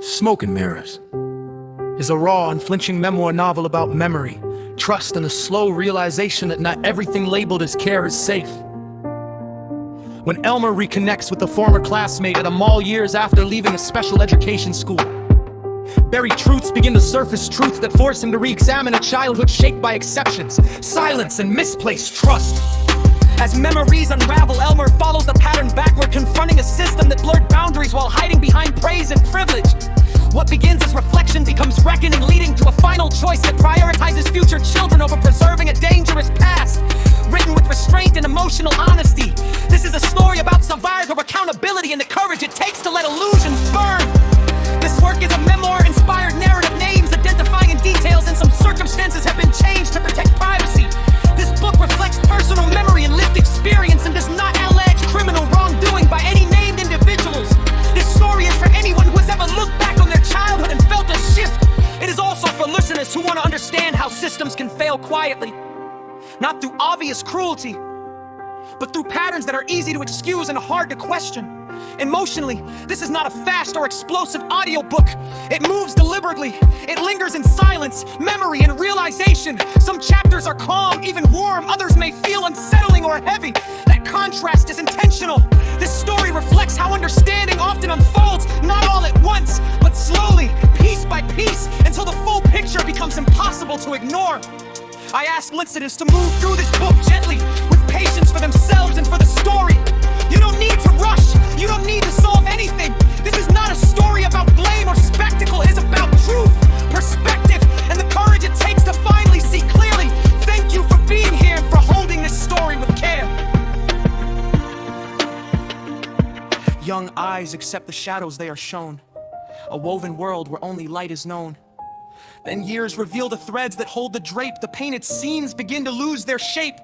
Smoke and Mirrors is a raw, unflinching memoir novel about memory, trust, and the slow realization that not everything labeled as care is safe. When Elmer reconnects with a former classmate at a mall years after leaving a special education school, buried truths begin to surface, truths that force him to re-examine a childhood shaped by exceptions, silence, and misplaced trust. As memories unravel, Elmer follows the pattern backward, confronting a system that blurred boundaries while hiding behind praise and privilege. What begins as reflection becomes reckoning, leading to a final choice that prioritizes future children over preserving a dangerous past. Written with restraint and emotional honesty, this is a story about survival, accountability, and the courage it takes to let illusions burn. This work is a memoir-inspired narrative. Names, identifying details, and some circumstances have been changed to protect privacy. This book reflects personal memory and lived experience and does not allege criminal wrongdoing by any named individuals. This story is for anyone who has ever looked back on their childhood and felt a shift. It is also for listeners who want to understand how systems can fail quietly, not through obvious cruelty, but through patterns that are easy to excuse and hard to question. Emotionally, this is not a fast or explosive audiobook. It moves deliberately. It lingers in silence, memory, and realization. Some chapters are calm, even warm. Others may feel unsettling or heavy. That contrast is intentional. This story reflects how understanding often unfolds, not all at once, but slowly, piece by piece, until the full picture becomes impossible to ignore. I ask listeners to move through this book gently, with patience for themselves and for the story. You don't need to rush. You don't need to solve anything. This is not a story about blame or spectacle. It is about truth, perspective, and the courage it takes to finally see clearly. Thank you for being here and for holding this story with care. Young eyes accept the shadows they are shown. A woven world where only light is known. Then years reveal the threads that hold the drape. The painted scenes begin to lose their shape.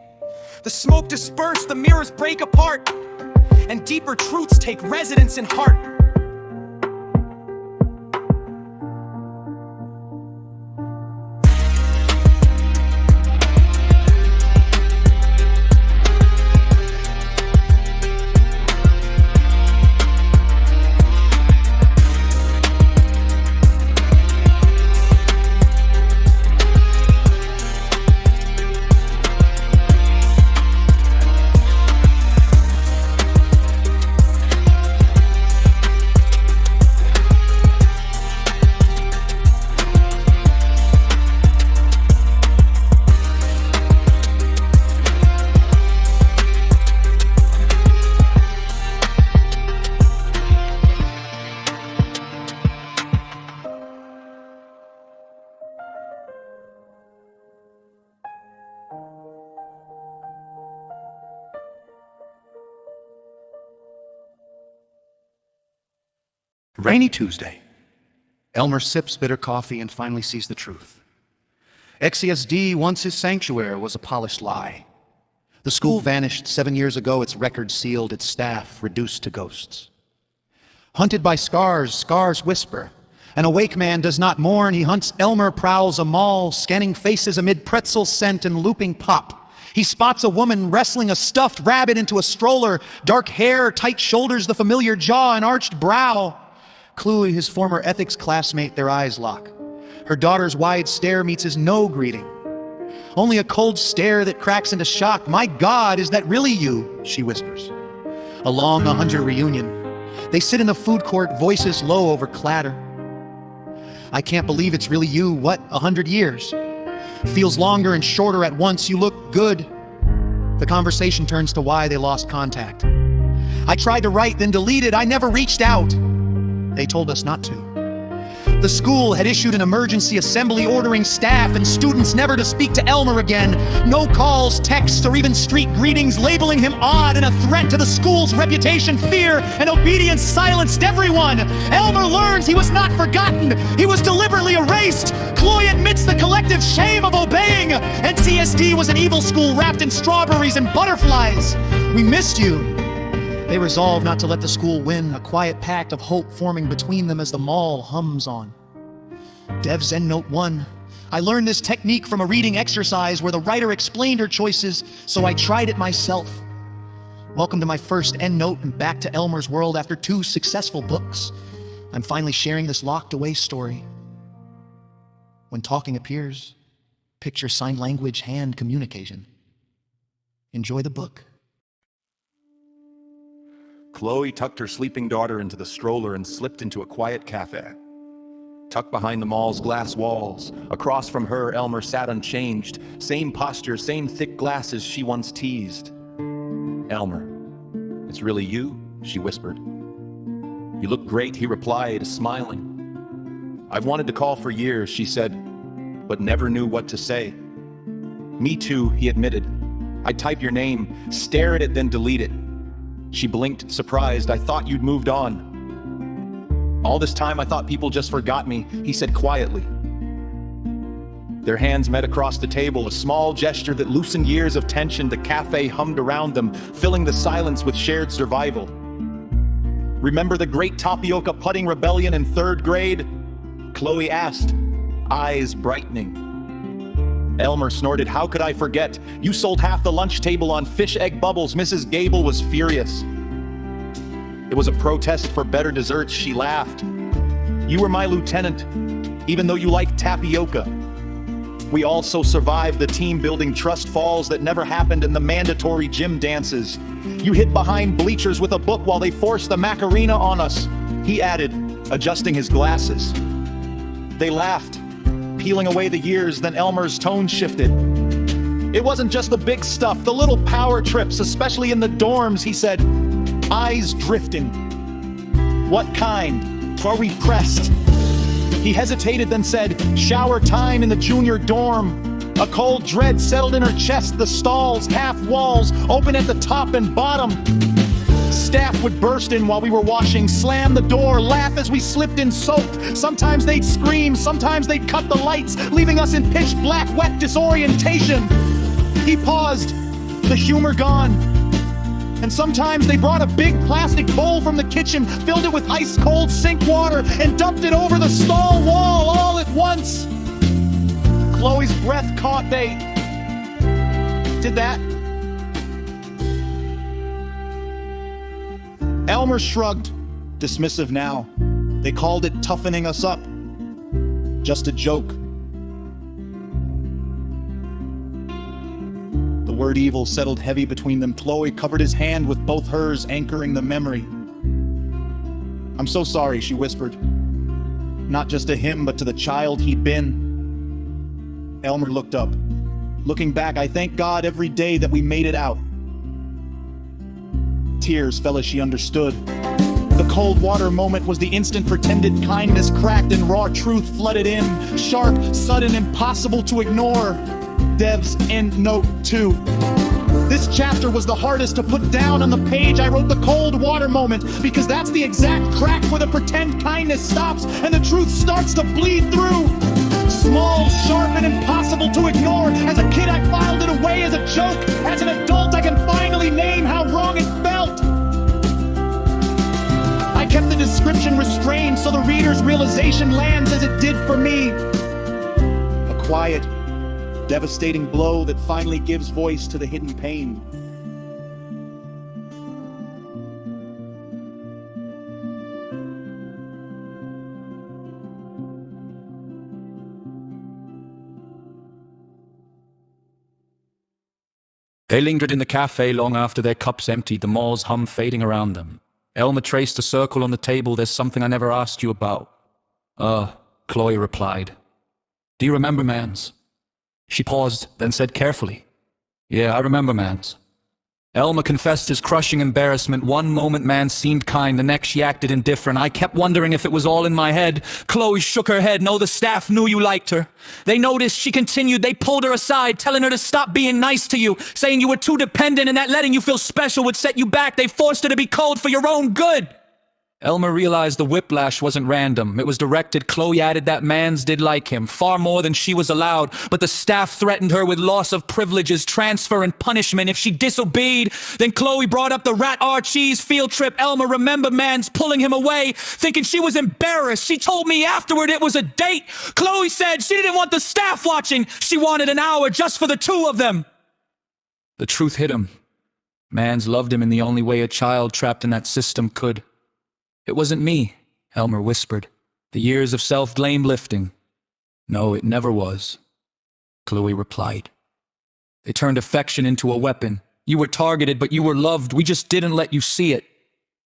The smoke disperses, the mirrors break apart, and deeper truths take residence in heart. Rainy Tuesday. Elmer sips bitter coffee and finally sees the truth. XCSD, once his sanctuary, was a polished lie. The school vanished 7 years ago, its records sealed, its staff reduced to ghosts. Hunted by scars, scars whisper. An awake man does not mourn, he hunts. Elmer prowls a mall, scanning faces amid pretzel scent and looping pop. He spots a woman wrestling a stuffed rabbit into a stroller. Dark hair, tight shoulders, the familiar jaw and arched brow. Cluey, his former ethics classmate, their eyes lock. Her daughter's wide stare meets his no greeting. Only a cold stare that cracks into shock. "My God, is that really you?" she whispers. A long 100 reunion. They sit in the food court, voices low over clatter. "I can't believe it's really you. What, 100 years? Feels longer and shorter at once. You look good." The conversation turns to why they lost contact. "I tried to write, then deleted. I never reached out." They told us not to. The school had issued an emergency assembly ordering staff and students never to speak to Elmer again. No calls, texts, or even street greetings, labeling him odd and a threat to the school's reputation. Fear and obedience silenced everyone. Elmer learns he was not forgotten. He was deliberately erased. Chloe admits the collective shame of obeying. NCSD was an evil school wrapped in strawberries and butterflies. "We missed you." They resolve not to let the school win, a quiet pact of hope forming between them as the mall hums on. Dev's EndNote 1. I learned this technique from a reading exercise where the writer explained her choices, so I tried it myself. Welcome to my first EndNote and back to Elmer's world after 2 successful books. I'm finally sharing this locked-away story. When talking appears, picture sign language hand communication. Enjoy the book. Chloe tucked her sleeping daughter into the stroller and slipped into a quiet cafe. Tucked behind the mall's glass walls, across from her, Elmer sat unchanged, same posture, same thick glasses she once teased. "Elmer, it's really you," she whispered. "You look great," he replied, smiling. "I've wanted to call for years," she said, but never knew what to say. "Me too," he admitted. "I'd type your name, stare at it, then delete it." She blinked, surprised. "I thought you'd moved on." "All this time I thought people just forgot me," he said quietly. Their hands met across the table, a small gesture that loosened years of tension. The cafe hummed around them, filling the silence with shared survival. "Remember the great tapioca pudding rebellion in 3rd grade?" Chloe asked, eyes brightening. Elmer snorted, "How could I forget? You sold half the lunch table on fish egg bubbles." Mrs. Gable was furious. "It was a protest for better desserts," she laughed. "You were my lieutenant, even though you liked tapioca." We also survived the team-building trust falls that never happened and the mandatory gym dances. "You hid behind bleachers with a book while they forced the Macarena on us," he added, adjusting his glasses. They laughed, peeling away the years. Then Elmer's tone shifted. "It wasn't just the big stuff, the little power trips, especially in the dorms," he said, eyes drifting. "What kind? Are we pressed?" He hesitated, then said, "Shower time in the junior dorm." A cold dread settled in her chest. The stalls, half walls, open at the top and bottom. Staff would burst in while we were washing, slam the door, laugh as we slipped in soaked. Sometimes they'd scream, sometimes they'd cut the lights, leaving us in pitch black, wet disorientation. He paused, the humor gone. "And sometimes they brought a big plastic bowl from the kitchen, filled it with ice-cold sink water, and dumped it over the stall wall all at once." Chloe's breath caught. "They did that?" Elmer shrugged, dismissive now. "They called it toughening us up. Just a joke." The word evil settled heavy between them. Chloe covered his hand with both hers, anchoring the memory. "I'm so sorry," she whispered. "Not just to him, but to the child he'd been." Elmer looked up. "Looking back, I thank God every day that we made it out." Tears fell as she understood. The cold water moment was the instant pretended kindness cracked and raw truth flooded in. Sharp, sudden, impossible to ignore. Dev's end note 2. This chapter was the hardest to put down on the page. I wrote the cold water moment because that's the exact crack where the pretend kindness stops and the truth starts to bleed through. Small, sharp, and impossible to ignore. As a kid, I filed it away as a joke. As an adult, I can finally name how wrong it felt. I kept the description restrained so the reader's realization lands as it did for me. A quiet, devastating blow that finally gives voice to the hidden pain. They lingered in the cafe long after their cups emptied, the mall's hum fading around them. Elmer traced a circle on the table. "There's something I never asked you about." Chloe replied. "Do you remember Mans?" She paused, then said carefully, "Yeah, I remember Mans." Elmer confessed his crushing embarrassment. One moment Mans seemed kind, the next she acted indifferent. "I kept wondering if it was all in my head." Chloe shook her head. "No, the staff knew you liked her. They noticed," she continued. "They pulled her aside, telling her to stop being nice to you, saying you were too dependent and that letting you feel special would set you back. They forced her to be cold for your own good." Elmer realized the whiplash wasn't random. It was directed. Chloe added that Mans did like him, far more than she was allowed, but the staff threatened her with loss of privileges, transfer, and punishment if she disobeyed. Then Chloe brought up the Rat Archies field trip. Elmer remembered Mans pulling him away, thinking she was embarrassed. "She told me afterward it was a date." Chloe said she didn't want the staff watching. She wanted an hour just for the two of them. The truth hit him. Mans loved him in the only way a child trapped in that system could. "It wasn't me," Elmer whispered. The years of self-blame lifting. No, it never was, Chloe replied. They turned affection into a weapon. You were targeted, but you were loved. We just didn't let you see it.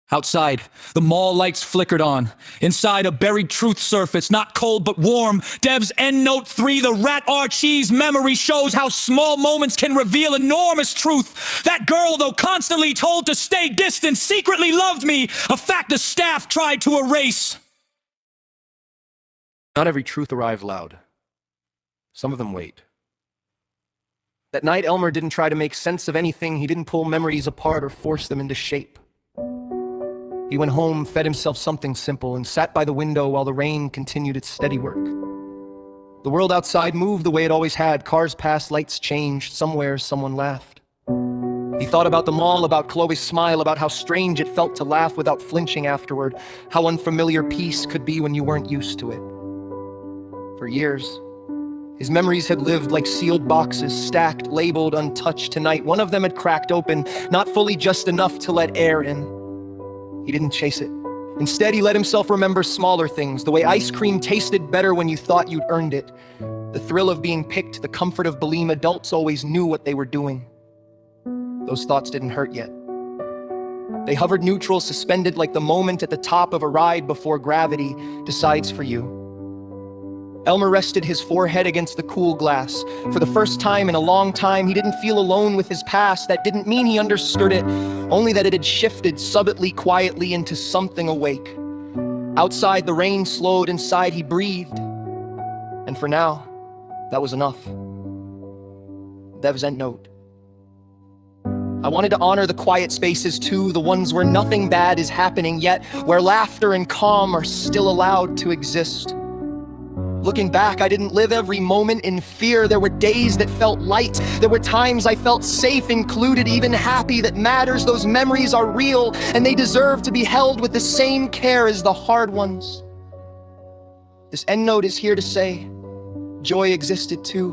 Outside, the mall lights flickered on. Inside, a buried truth surfaced, not cold but warm. Dev's Endnote 3, the rat Archie's memory shows how small moments can reveal enormous truth. That girl, though constantly told to stay distant, secretly loved me, a fact the staff tried to erase. Not every truth arrived loud. Some of them wait. That night, Elmer didn't try to make sense of anything. He didn't pull memories apart or force them into shape. He went home, fed himself something simple, and sat by the window while the rain continued its steady work. The world outside moved the way it always had. Cars passed, lights changed. Somewhere, someone laughed. He thought about the mall, about Chloe's smile, about how strange it felt to laugh without flinching afterward, how unfamiliar peace could be when you weren't used to it. For years, his memories had lived like sealed boxes, stacked, labeled, untouched. Tonight, one of them had cracked open, not fully, just enough to let air in. He didn't chase it. Instead, he let himself remember smaller things, the way ice cream tasted better when you thought you'd earned it, the thrill of being picked, the comfort of believing adults always knew what they were doing. Those thoughts didn't hurt yet. They hovered neutral, suspended like the moment at the top of a ride before gravity decides for you. Elmer rested his forehead against the cool glass. For the first time in a long time, he didn't feel alone with his past. That didn't mean he understood it, only that it had shifted subtly, quietly into something awake. Outside, the rain slowed. Inside, he breathed. And for now, that was enough. Dev's Endnote. I wanted to honor the quiet spaces too, the ones where nothing bad is happening yet, where laughter and calm are still allowed to exist. Looking back, I didn't live every moment in fear. There were days that felt light. There were times I felt safe, included, even happy. That matters. Those memories are real, and they deserve to be held with the same care as the hard ones. This Endnote is here to say, joy existed too.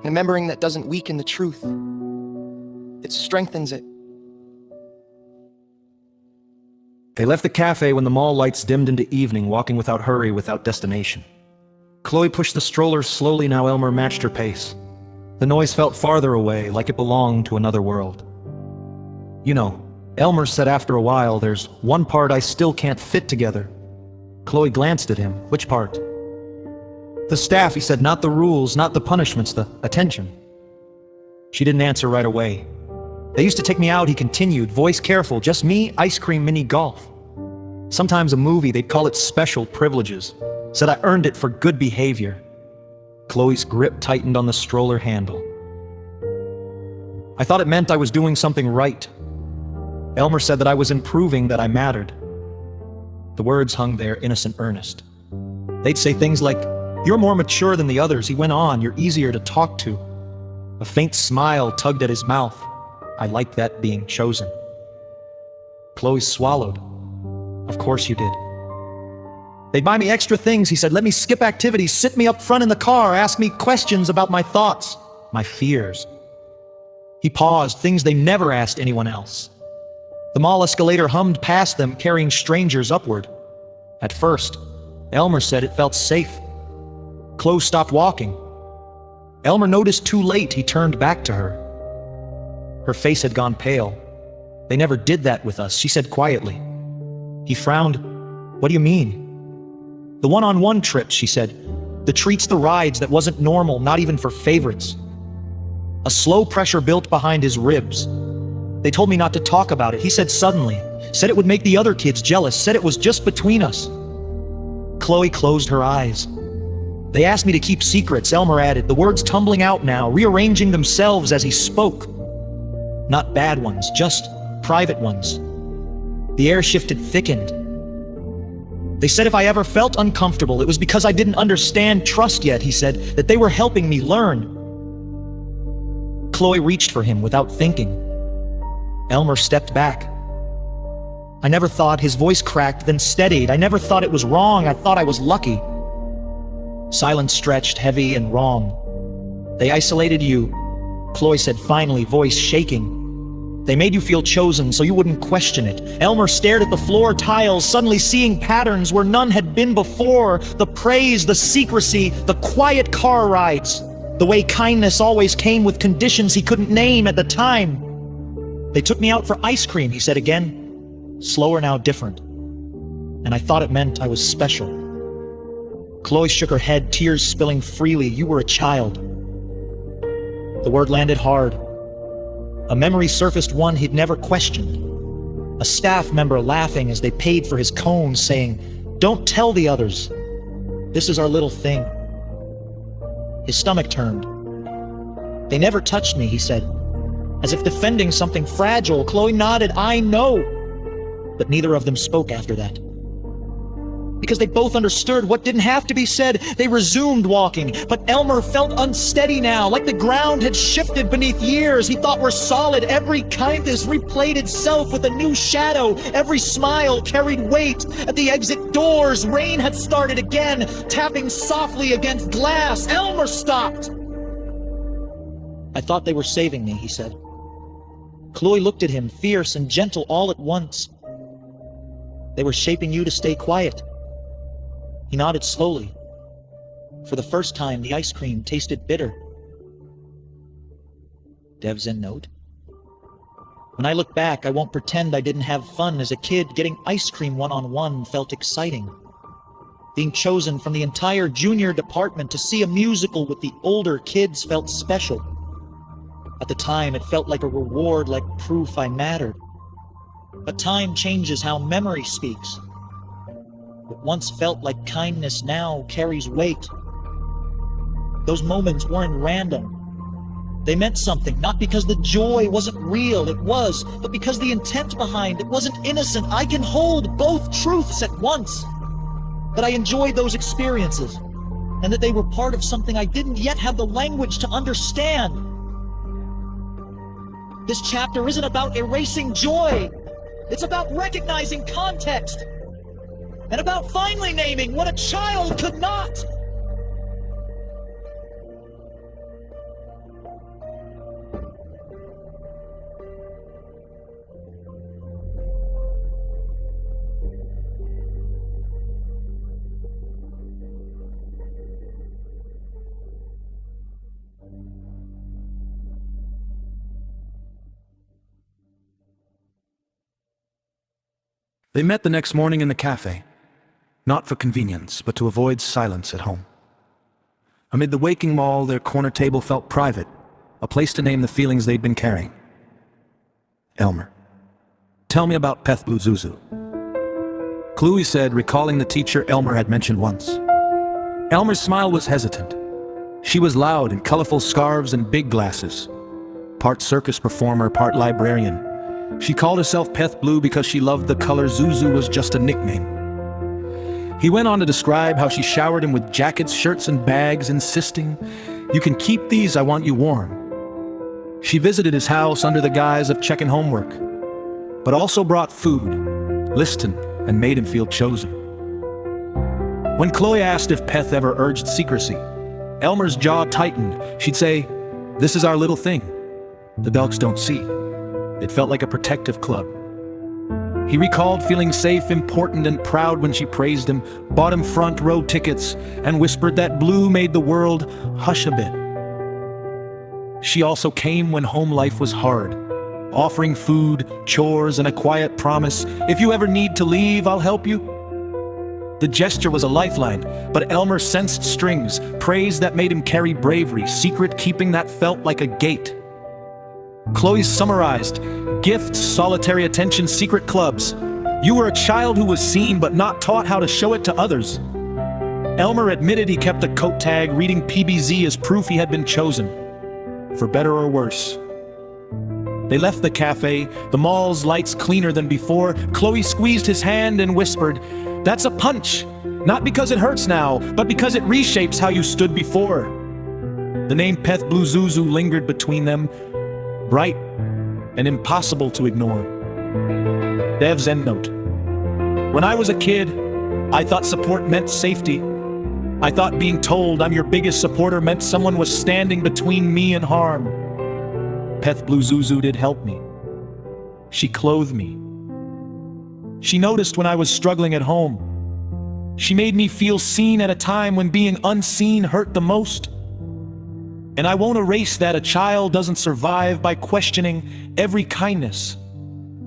Remembering that doesn't weaken the truth. It strengthens it. They left the cafe when the mall lights dimmed into evening, walking without hurry, without destination. Chloe pushed the stroller slowly. Now Elmer matched her pace. The noise felt farther away, like it belonged to another world. You know, Elmer said after a while, there's one part I still can't fit together. Chloe glanced at him. Which part? The staff, he said, not the rules, not the punishments, the attention. She didn't answer right away. They used to take me out, he continued, voice careful, just me, ice cream, mini golf. Sometimes a movie, they'd call it special privileges. Said I earned it for good behavior. Chloe's grip tightened on the stroller handle. I thought it meant I was doing something right. Elmer said that I was improving, that I mattered. The words hung there, innocent, earnest. They'd say things like, you're more mature than the others, he went on, you're easier to talk to. A faint smile tugged at his mouth. I liked that being chosen. Chloe swallowed. Of course you did. They'd buy me extra things, he said. Let me skip activities, sit me up front in the car, ask me questions about my thoughts, my fears. He paused, things they never asked anyone else. The mall escalator hummed past them, carrying strangers upward. At first, Elmer said it felt safe. Chloe stopped walking. Elmer noticed too late. He turned back to her. Her face had gone pale. They never did that with us, she said quietly. He frowned. What do you mean? The one-on-one trips, she said. The treats, the rides, that wasn't normal, not even for favorites. A slow pressure built behind his ribs. They told me not to talk about it, he said suddenly. Said it would make the other kids jealous, said it was just between us. Chloe closed her eyes. They asked me to keep secrets, Elmer added, the words tumbling out now, rearranging themselves as he spoke. Not bad ones, just private ones. The air shifted, thickened. They said if I ever felt uncomfortable, it was because I didn't understand trust yet, he said, that they were helping me learn. Chloe reached for him without thinking. Elmer stepped back. I never thought, his voice cracked, then steadied. I never thought it was wrong, I thought I was lucky. Silence stretched, heavy and wrong. They isolated you, Chloe said finally, voice shaking. They made you feel chosen so you wouldn't question it. Elmer stared at the floor tiles, suddenly seeing patterns where none had been before. The praise, the secrecy, the quiet car rides. The way kindness always came with conditions he couldn't name at the time. They took me out for ice cream, he said again. Slower now, different. And I thought it meant I was special. Chloe shook her head, tears spilling freely. You were a child. The word landed hard. A memory surfaced, one he'd never questioned. A staff member laughing as they paid for his cones, saying, "Don't tell the others. This is our little thing." His stomach turned. "They never touched me," he said, as if defending something fragile. Chloe nodded. "I know." But neither of them spoke after that. Because they both understood what didn't have to be said. They resumed walking, but Elmer felt unsteady now, like the ground had shifted beneath years he thought were solid. Every kindness replayed itself with a new shadow. Every smile carried weight. At the exit doors, rain had started again, tapping softly against glass. Elmer stopped. "I thought they were saving me," he said. Chloe looked at him, fierce and gentle all at once. "They were shaping you to stay quiet." He nodded slowly. For the first time, the ice cream tasted bitter. Dev's endnote. When I look back, I won't pretend I didn't have fun as a kid. Getting ice cream one-on-one felt exciting. Being chosen from the entire junior department to see a musical with the older kids felt special. At the time, it felt like a reward, like proof I mattered. But time changes how memory speaks. What once felt like kindness now carries weight. Those moments weren't random. They meant something, not because the joy wasn't real, it was, but because the intent behind it wasn't innocent. I can hold both truths at once. That I enjoyed those experiences, and that they were part of something I didn't yet have the language to understand. This chapter isn't about erasing joy. It's about recognizing context. And about finally naming what a child could not. They met the next morning in the cafe. Not for convenience, but to avoid silence at home. Amid the waking mall, their corner table felt private, a place to name the feelings they'd been carrying. Elmer, tell me about Peth Blue Zuzu. Chloe said, recalling the teacher Elmer had mentioned once. Elmer's smile was hesitant. She was loud in colorful scarves and big glasses. Part circus performer, part librarian. She called herself Peth Blue because she loved the color. Zuzu was just a nickname. He went on to describe how she showered him with jackets, shirts, and bags, insisting, "You can keep these, I want you warm." She visited his house under the guise of checking homework, but also brought food, listened, and made him feel chosen. When Chloe asked if Peth ever urged secrecy, Elmer's jaw tightened. She'd say, "This is our little thing. The dogs don't see." It felt like a protective club. He recalled feeling safe, important, and proud when she praised him, bought him front row tickets, and whispered that Blue made the world hush a bit. She also came when home life was hard, offering food, chores, and a quiet promise, "If you ever need to leave, I'll help you." The gesture was a lifeline, but Elmer sensed strings, praise that made him carry bravery, secret keeping that felt like a gate. Chloe summarized, gifts, solitary attention, secret clubs. You were a child who was seen but not taught how to show it to others. Elmer admitted he kept a coat tag, reading PBZ as proof he had been chosen, for better or worse. They left the cafe, the mall's lights cleaner than before. Chloe squeezed his hand and whispered, "That's a punch, not because it hurts now, but because it reshapes how you stood before." The name Peth Blue Zuzu lingered between them, bright and impossible to ignore. Dev's endnote. When I was a kid, I thought support meant safety. I thought being told I'm your biggest supporter meant someone was standing between me and harm. Peth Blue Zuzu did help me. She clothed me. She noticed when I was struggling at home. She made me feel seen at a time when being unseen hurt the most. And I won't erase that. A child doesn't survive by questioning every kindness.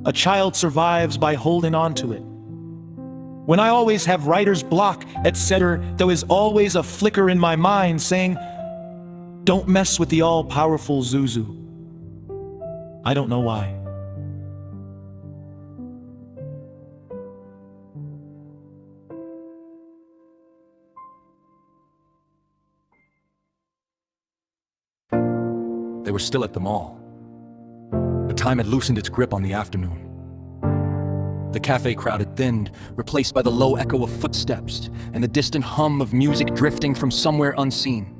A child survives by holding on to it. When I always have writer's block, etc., there is always a flicker in my mind saying, don't mess with the all-powerful Zuzu. I don't know why. They were still at the mall. But time had loosened its grip on the afternoon. The cafe crowd had thinned, replaced by the low echo of footsteps and the distant hum of music drifting from somewhere unseen.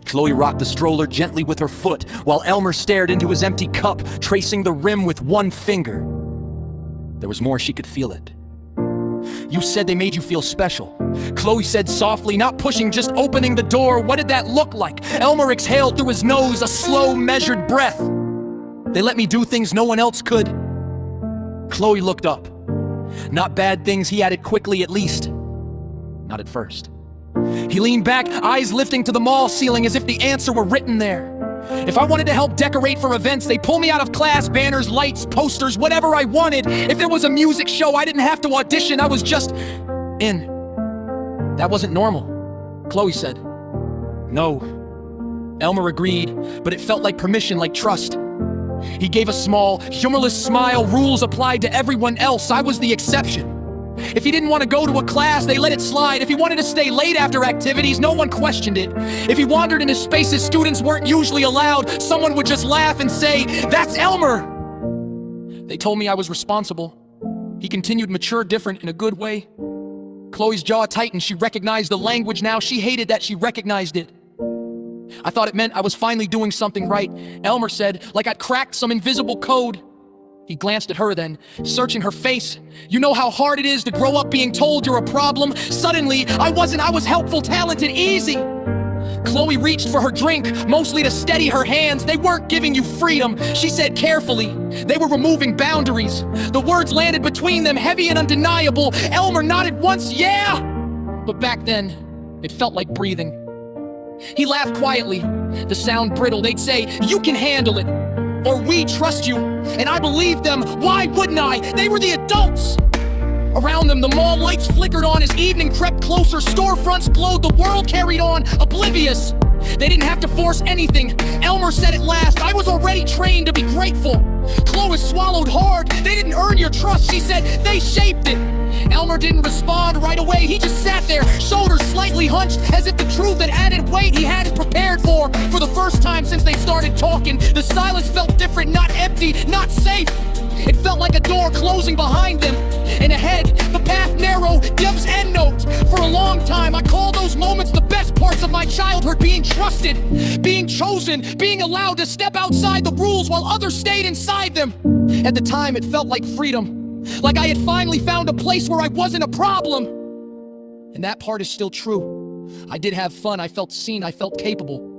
Chloe rocked the stroller gently with her foot, while Elmer stared into his empty cup, tracing the rim with one finger. There was more, she could feel it. You said they made you feel special. Chloe said softly, not pushing, just opening the door. What did that look like? Elmer exhaled through his nose, a slow, measured breath. They let me do things no one else could. Chloe looked up. Not bad things, he added quickly, at least. Not at first. He leaned back, eyes lifting to the mall ceiling as if the answer were written there. If I wanted to help decorate for events, they'd pull me out of class, banners, lights, posters, whatever I wanted. If there was a music show, I didn't have to audition, I was just in. That wasn't normal, Chloe said. No. Elmer agreed, but it felt like permission, like trust. He gave a small, humorless smile. Rules applied to everyone else. I was the exception. If he didn't want to go to a class, they let it slide. If he wanted to stay late after activities, no one questioned it. If he wandered into spaces students weren't usually allowed, someone would just laugh and say, "That's Elmer!" They told me I was responsible. He continued, mature, different, in a good way. Chloe's jaw tightened. She recognized the language now. She hated that she recognized it. I thought it meant I was finally doing something right. Elmer said, like I'd cracked some invisible code. He glanced at her then, searching her face. You know how hard it is to grow up being told you're a problem? Suddenly, I was helpful, talented, easy. Chloe reached for her drink, mostly to steady her hands. They weren't giving you freedom, she said carefully. They were removing boundaries. The words landed between them, heavy and undeniable. Elmer nodded once, yeah! But back then, it felt like breathing. He laughed quietly. The sound brittled. They'd say, "You can handle it," or "We trust you." And I believed them. Why wouldn't I? They were the adults. Around them, the mall lights flickered on as evening crept closer. Storefronts glowed. The world carried on, oblivious. They didn't have to force anything. Elmer said at last, I was already trained to be grateful. Chloe swallowed hard. They didn't earn your trust, she said. They shaped it. Elmer didn't respond right away. He just sat there, shoulders slightly hunched, as if the truth had added weight he hadn't prepared for. For the first time since they started talking, the silence felt different, not empty, not safe. It felt like a door closing behind them. And ahead, the path narrow, Dev's end note. For a long time, I call those moments the best parts of my childhood. Being trusted, being chosen, being allowed to step outside the rules while others stayed inside them. At the time, it felt like freedom. Like I had finally found a place where I wasn't a problem. And that part is still true. I did have fun, I felt seen, I felt capable.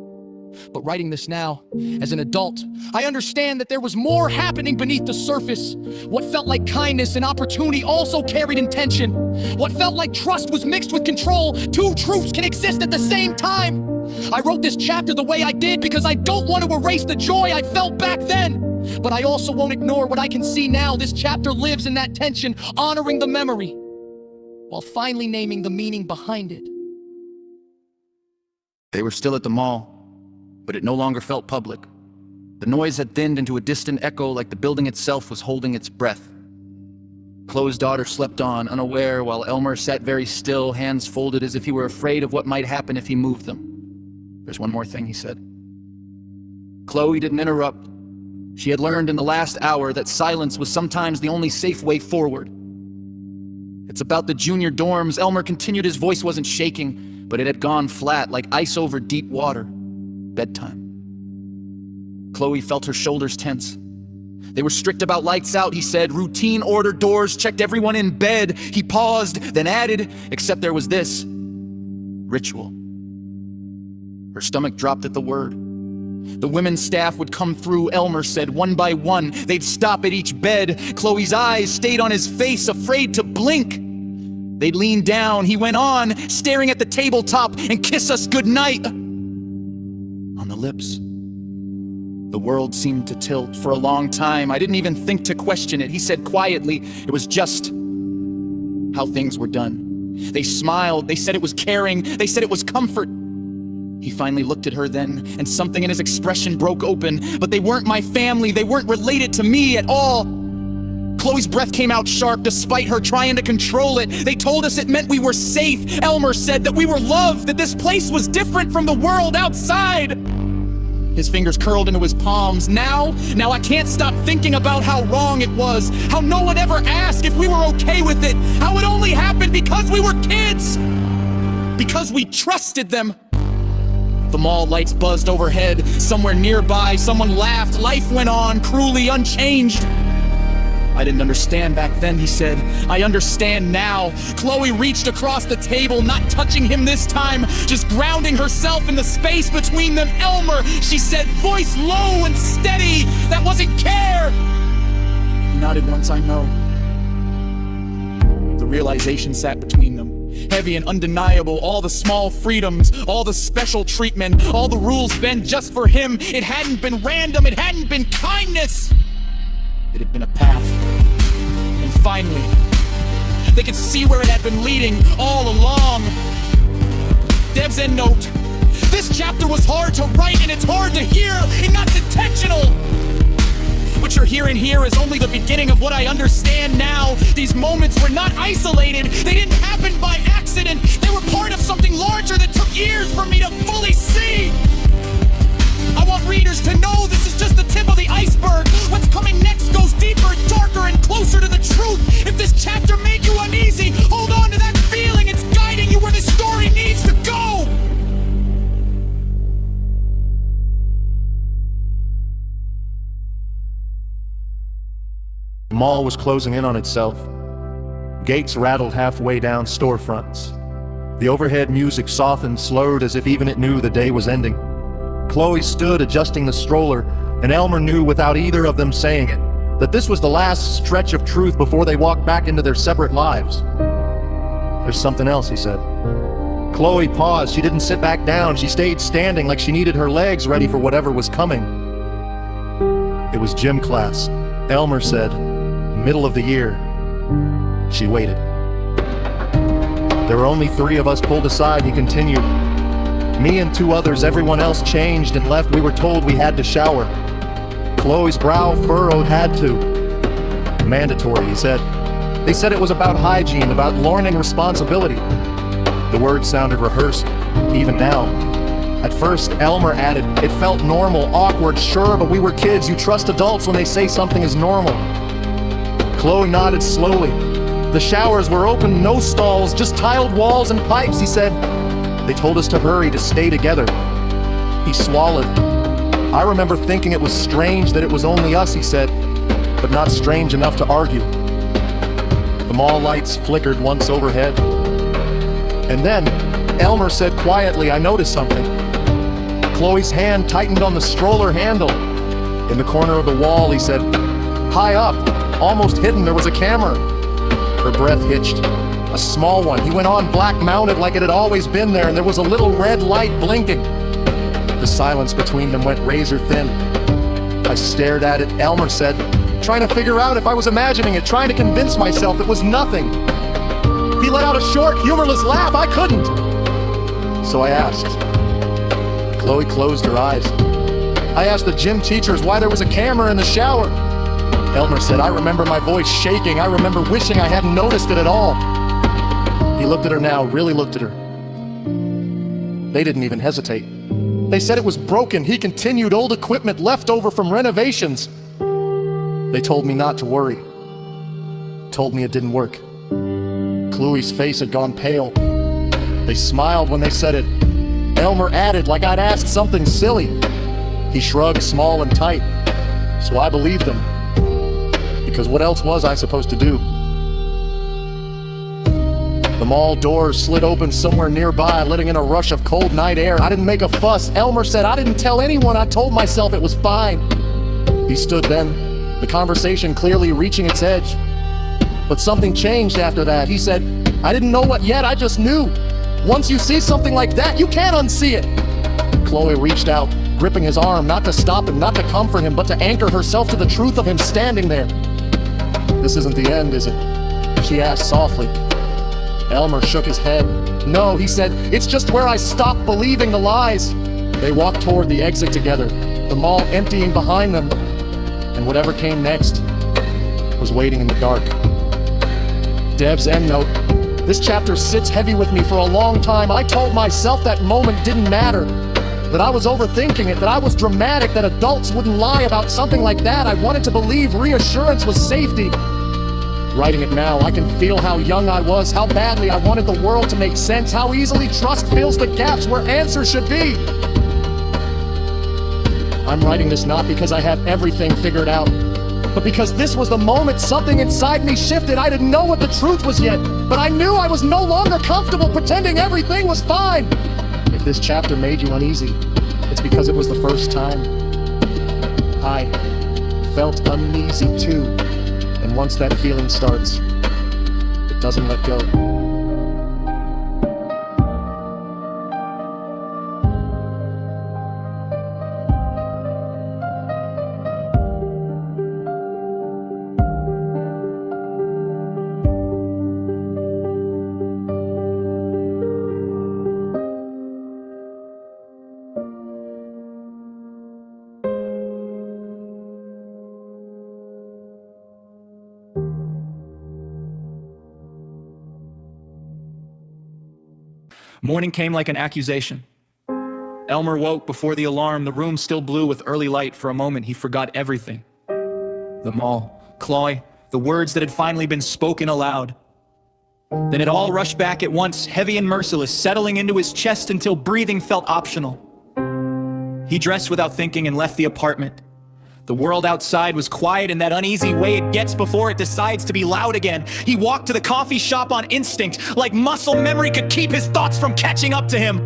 But writing this now, as an adult, I understand that there was more happening beneath the surface. What felt like kindness and opportunity also carried intention. What felt like trust was mixed with control. Two truths can exist at the same time. I wrote this chapter the way I did because I don't want to erase the joy I felt back then. But I also won't ignore what I can see now. This chapter lives in that tension, honoring the memory, while finally naming the meaning behind it. They were still at the mall, but it no longer felt public. The noise had thinned into a distant echo, like the building itself was holding its breath. Chloe's daughter slept on, unaware, while Elmer sat very still, hands folded as if he were afraid of what might happen if he moved them. There's one more thing, he said. Chloe didn't interrupt. She had learned in the last hour that silence was sometimes the only safe way forward. It's about the junior dorms. Elmer continued. His voice wasn't shaking, but it had gone flat, like ice over deep water. Bedtime. Chloe felt her shoulders tense. They were strict about lights out, he said. Routine order doors, checked everyone in bed. He paused, then added, except there was this. Ritual. Her stomach dropped at the word. The women's staff would come through, Elmer said, one by one. They'd stop at each bed. Chloe's eyes stayed on his face, afraid to blink. They'd lean down, he went on, staring at the tabletop, and kiss us goodnight. On the lips. The world seemed to tilt for a long time. I didn't even think to question it. He said quietly, it was just how things were done. They smiled, they said it was caring, they said it was comfort. He finally looked at her then, and something in his expression broke open. But they weren't my family, they weren't related to me at all. Chloe's breath came out sharp despite her trying to control it. They told us it meant we were safe. Elmer said that we were loved, that this place was different from the world outside. His fingers curled into his palms. Now I can't stop thinking about how wrong it was. How no one ever asked if we were okay with it. How it only happened because we were kids. Because we trusted them. The mall lights buzzed overhead. Somewhere nearby, someone laughed. Life went on, cruelly unchanged. I didn't understand back then, he said. I understand now. Chloe reached across the table, not touching him this time, just grounding herself in the space between them. Elmer, she said, voice low and steady. That wasn't care. He nodded once, I know. The realization sat between them. Heavy and undeniable, all the small freedoms, all the special treatment, all the rules bent just for him. It hadn't been random, it hadn't been kindness. It had been a path. And finally, they could see where it had been leading all along. Dev's end note. This chapter was hard to write and it's hard to hear, and that's intentional. What you're hearing here is only the beginning of what I understand now. These moments were not isolated. They didn't happen by accident. They were part of something larger that took years for me to fully see. I want readers to know this is just the tip of the iceberg. What's coming next goes deeper, darker, and closer to the truth. If this chapter made you uneasy, hold on to that feeling. It's guiding you where this story needs to go. The mall was closing in on itself. Gates rattled halfway down storefronts. The overhead music softened, slowed, as if even it knew the day was ending. Chloe stood adjusting the stroller, and Elmer knew without either of them saying it, that this was the last stretch of truth before they walked back into their separate lives. There's something else, he said. Chloe paused. She didn't sit back down. She stayed standing like she needed her legs ready for whatever was coming. It was gym class. Elmer said, middle of the year. She waited. There were only 3 of us pulled aside, he continued. Me and 2 others, everyone else changed and left. We were told we had to shower. Chloe's brow furrowed, had to. Mandatory, he said. They said it was about hygiene, about learning responsibility. The words sounded rehearsed, even now. At first, Elmer added, it felt normal, awkward, sure, but we were kids. You trust adults when they say something is normal. Chloe nodded slowly. The showers were open, no stalls, just tiled walls and pipes, he said. They told us to hurry, to stay together. He swallowed. I remember thinking it was strange that it was only us, he said, but not strange enough to argue. The mall lights flickered once overhead. And then, Elmer said quietly, I noticed something. Chloe's hand tightened on the stroller handle. In the corner of the wall, he said, high up, almost hidden, there was a camera. Her breath hitched. A small one. He went on, black mounted like it had always been there, and there was a little red light blinking. The silence between them went razor thin. I stared at it. Elmer said, trying to figure out if I was imagining it, trying to convince myself it was nothing. He let out a short, humorless laugh. I couldn't. So I asked. Chloe closed her eyes. I asked the gym teachers why there was a camera in the shower. Elmer said, I remember my voice shaking. I remember wishing I hadn't noticed it at all. He looked at her now, really looked at her. They didn't even hesitate. They said it was broken. He continued, old equipment left over from renovations. They told me not to worry. Told me it didn't work. Chloe's face had gone pale. They smiled when they said it. Elmer added like I'd asked something silly. He shrugged small and tight. So I believed him. Because what else was I supposed to do? The mall doors slid open somewhere nearby, letting in a rush of cold night air. I didn't make a fuss. Elmer said, "I didn't tell anyone. I told myself it was fine." He stood then, the conversation clearly reaching its edge. But something changed after that. He said, "I didn't know what yet, I just knew. Once you see something like that, you can't unsee it." Chloe reached out, gripping his arm, not to stop him, not to comfort him, but to anchor herself to the truth of him standing there. "This isn't the end, is it?" she asked softly. Elmer shook his head. "No," he said, "it's just where I stopped believing the lies." They walked toward the exit together, the mall emptying behind them, and whatever came next was waiting in the dark. Dev's endnote. This chapter sits heavy with me for a long time. I told myself that moment didn't matter, that I was overthinking it, that I was dramatic, that adults wouldn't lie about something like that. I wanted to believe reassurance was safety. Writing it now, I can feel how young I was, how badly I wanted the world to make sense, how easily trust fills the gaps where answers should be. I'm writing this not because I have everything figured out, but because this was the moment something inside me shifted. I didn't know what the truth was yet, but I knew I was no longer comfortable pretending everything was fine. If this chapter made you uneasy, it's because it was the first time. I felt uneasy too, and once that feeling starts, it doesn't let go. Morning came like an accusation. Elmer woke before the alarm, the room still blue with early light. For a moment, he forgot everything. The mall, Chloe, the words that had finally been spoken aloud. Then it all rushed back at once, heavy and merciless, settling into his chest until breathing felt optional. He dressed without thinking and left the apartment. The world outside was quiet in that uneasy way it gets before it decides to be loud again. He walked to the coffee shop on instinct, like muscle memory could keep his thoughts from catching up to him.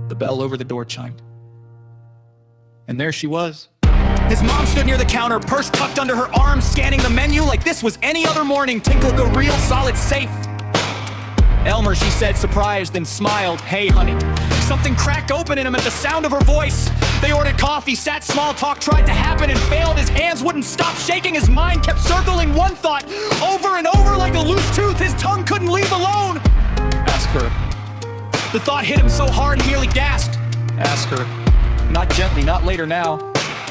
The bell over the door chimed. And there she was. His mom stood near the counter, purse tucked under her arm, scanning the menu like this was any other morning. Tinkled a real solid safe. "Elmer," she said, surprised, then smiled. "Hey, honey." Something cracked open in him at the sound of her voice. They ordered coffee, sat, small talk tried to happen and failed. His hands wouldn't stop shaking. His mind kept circling one thought over and over like a loose tooth his tongue couldn't leave alone. "Ask her." The thought hit him so hard he nearly gasped. "Ask her." "Not gently, not later now."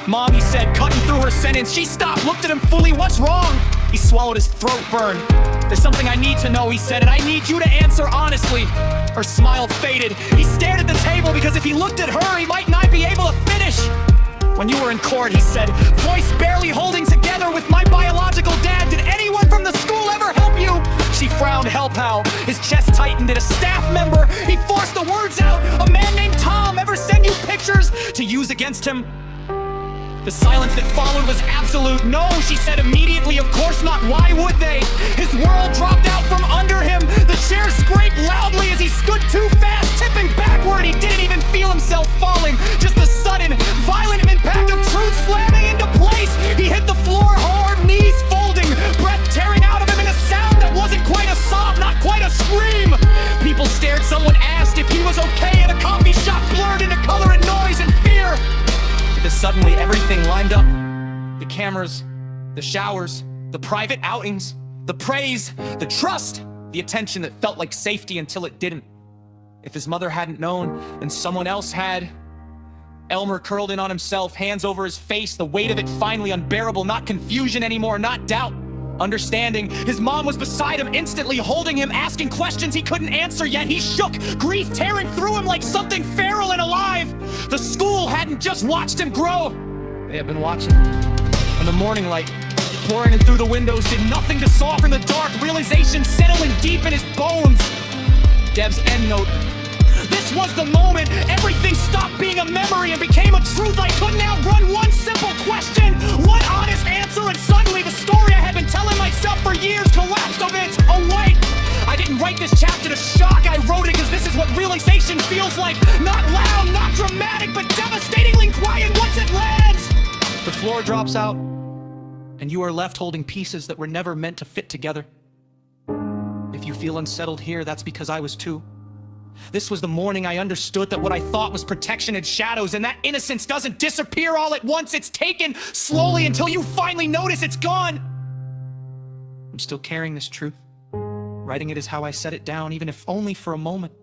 "Mom," he said, cutting through her sentence. She stopped, looked at him fully. "What's wrong?" He swallowed, his throat burned. "There's something I need to know," he said, "and I need you to answer honestly." Her smile faded. He stared at the table because if he looked at her, he might not be able to finish. "When you were in court," he said, voice barely holding together, "with my biological dad, did anyone from the school ever help you?" She frowned. "Help how?" His chest tightened. "Did a staff member?" He forced the words out. "A man named Tom ever send you pictures to use against him?" The silence that followed was absolute. "No," she said immediately, "of course not. Why would they?" His world dropped out from under him. The chair scraped loudly as he stood too fast, tipping backward. He didn't even feel himself falling. Just the sudden, violent impact of truth slamming into place. He hit the floor hard, knees folding, breath tearing out of him in a sound that wasn't quite a sob, not quite a scream. People stared. Someone asked if he was okay, and a coffee shop blurred into color and noise and fear. Suddenly everything lined up. The cameras, the showers, the private outings, the praise, the trust, the attention that felt like safety until it didn't. If his mother hadn't known, and someone else had. Elmer curled in on himself, hands over his face, the weight of it finally unbearable, not confusion anymore, not doubt. Understanding. His mom was beside him, instantly holding him, asking questions he couldn't answer, yet he shook, grief tearing through him like something feral and alive. The school hadn't just watched him grow. They had been watching. And the morning light, pouring in through the windows, did nothing to soften the dark realization settling deep in his bones. Dev's endnote. This was the moment everything stopped being a memory and became a truth. I couldn't outrun one simple question, one honest answer, and suddenly the story I had been telling myself for years collapsed of its own weight. didn't write this chapter to shock. I wrote it because this is what realization feels like. Not loud, not dramatic, but devastatingly quiet once it lands. The floor drops out, and you are left holding pieces that were never meant to fit together. If you feel unsettled here, that's because I was too. This was the morning I understood that what I thought was protection had shadows, and that innocence doesn't disappear all at once. It's taken slowly until you finally notice it's gone. I'm still carrying this truth. Writing it is how I set it down, even if only for a moment.